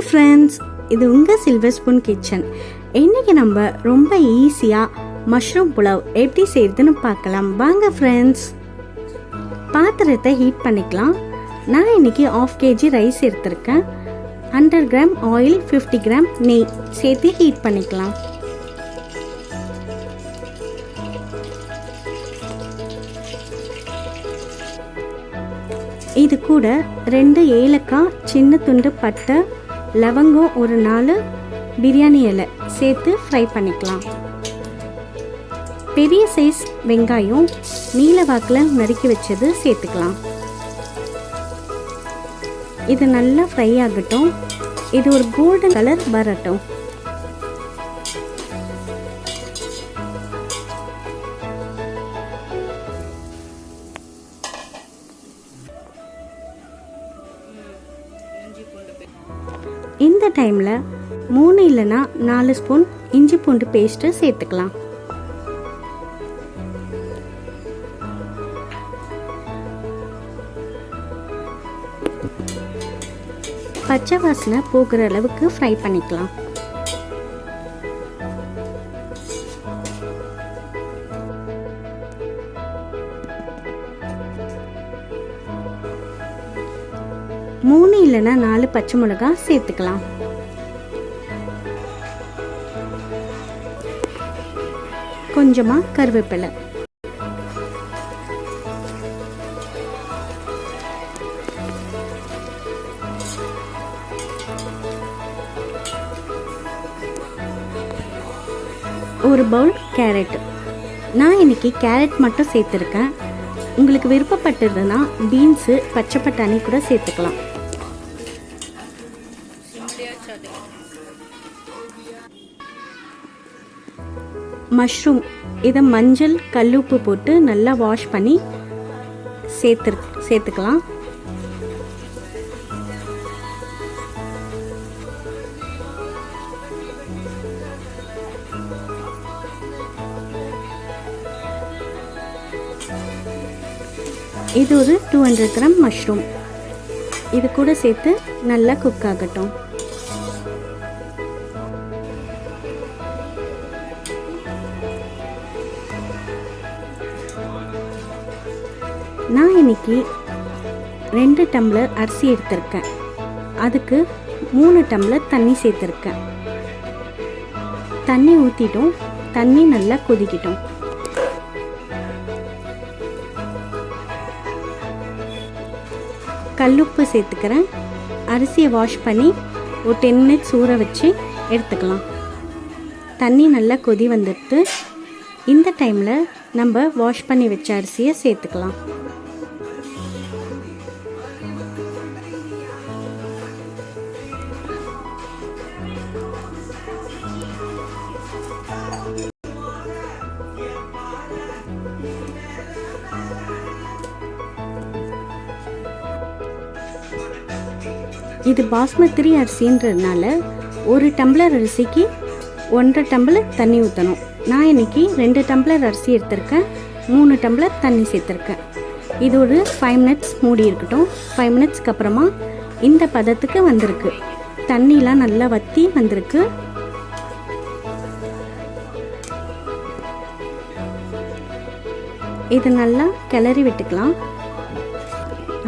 Friends, இது உங்கள் silver spoon kitchen. இன்றைக்கி நம்ம ரொம்ப ஈஸியாக மஷ்ரூம் புலாவ் எப்படி செய்கிறதுன்னு பார்க்கலாம். வாங்க ஃப்ரெண்ட்ஸ். பாத்திரத்தை ஹீட் பண்ணிக்கலாம். நான் இன்றைக்கி 1/2 kg ரைஸ் எடுத்திருக்கேன். 100 கிராம் ஆயில், 50 கிராம் நெய் சேர்த்து ஹீட் பண்ணிக்கலாம். இது கூட 2 ஏலக்காய், சின்ன துண்டு பட்டை, லவங்கம் ஒரு 4 பிரியாணி இலை சேர்த்து ஃப்ரை பண்ணிக்கலாம். பெரிய சைஸ் வெங்காயம் நீல வாக்கில் நறுக்கி வச்சது சேர்த்துக்கலாம். இது நல்லா ஃப்ரை ஆகட்டும். இது ஒரு கோல்டன் கலர் வரட்டும். இந்த டைமில் 3 இல்லைனா 4 ஸ்பூன் இஞ்சி பூண்டு பேஸ்ட்டு சேர்த்துக்கலாம். பச்சை வாசனை போகிற அளவுக்கு ஃப்ரை பண்ணிக்கலாம். மூணு இல்லைனா 4 பச்சை மிளகாய் சேர்த்துக்கலாம். கொஞ்சமா கருவேப்பிலை, ஒரு பவுல் கேரட். நான் இன்னைக்கு கேரட் மட்டும் சேர்த்துருக்கேன். உங்களுக்கு விருப்பப்பட்டதுன்னா பீன்ஸு, பச்சை பட்டாணி கூட சேர்த்துக்கலாம். மஷ்ரூம், இதை மஞ்சள் கல்லுப்பு போட்டு நல்லா வாஷ் பண்ணி சேர்த்துக்கலாம். இது ஒரு 200 கிராம் மஷ்ரூம். இது கூட சேர்த்து நல்லா குக் ஆகட்டும். நான் இன்னைக்கு 2 டம்ளர் அரிசி எடுத்திருக்கேன். அதுக்கு 3 டம்ளர் தண்ணி சேர்த்துருக்கேன். தண்ணி ஊற்றிட்டோம். தண்ணி நல்லா கொதிக்கிட்டோம். கல்லுப்பு சேர்த்துக்கிறேன். அரிசியை வாஷ் பண்ணி ஒரு 10 மினிட்ஸ் ஊற வச்சு எடுத்துக்கலாம். தண்ணி நல்லா கொதி வந்துடுது. இந்த டைமில் நம்ம வாஷ் பண்ணி வச்ச அரிசியை சேர்த்துக்கலாம். இது பாஸ்மதி அரிசின்றதுனால 1 டம்ளர் அரிசிக்கு 1.5 டம்ளர் தண்ணி ஊற்றணும். நான் இன்னைக்கு 2 டம்ளர் அரிசி எடுத்திருக்கேன். 3 டம்ளர் தண்ணி சேர்த்துருக்கேன். இது ஒரு 5 மினிட்ஸ் மூடி இருக்கட்டும். 5 மினிட்ஸ்க்கு அப்புறமா இந்த பதத்துக்கு வந்திருக்கு. தண்ணிலாம் நல்லா வற்றி வந்திருக்கு. இது நல்லா கிளறி விட்டுக்கலாம்.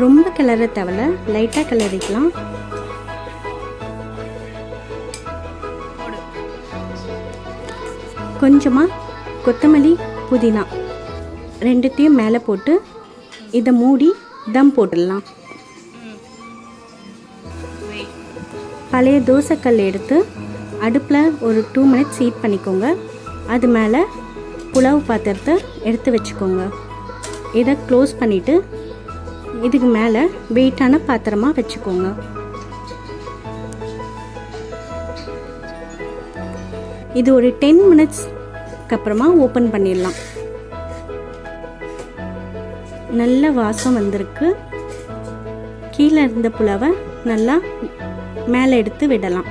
ரொம்ப கிளற தேவையில்ல, லைட்டாக கிளறிக்கலாம். கொஞ்சமாக கொத்தமல்லி, புதினா ரெண்டுத்தையும் மேலே போட்டு இதை மூடி தம் போட்டுடலாம். பழைய தோசைக்கல் எடுத்து அடுப்பில் ஒரு 2 மினிட்ஸ் ஹீட் பண்ணிக்கோங்க. அது மேலே புலாவ் பாத்திரத்தை எடுத்து வச்சுக்கோங்க. இதை க்ளோஸ் பண்ணிவிட்டு இதுக்கு மேலே வெயிட்டான பாத்திரமாக வச்சுக்கோங்க. இது ஒரு 10 மினிட்ஸ்க்கு அப்புறமா ஓப்பன் பண்ணிடலாம். நல்ல வாசம் வந்திருக்கு. கீழே இருந்த புலாவை நல்லா மேலே எடுத்து விடலாம்.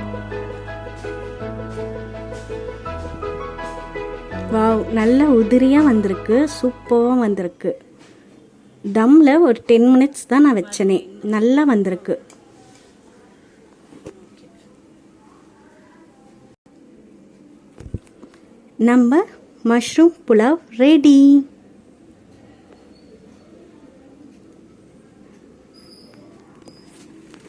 வாவ், நல்ல உதிரியாக வந்திருக்கு. சூப்பராக வந்திருக்கு. தம்மில் ஒரு 10 மினிட்ஸ் தான் நான் வச்சனே. நல்லா வந்திருக்கு. நம்ம மஷ்ரூம் புலாவ் ரெடி.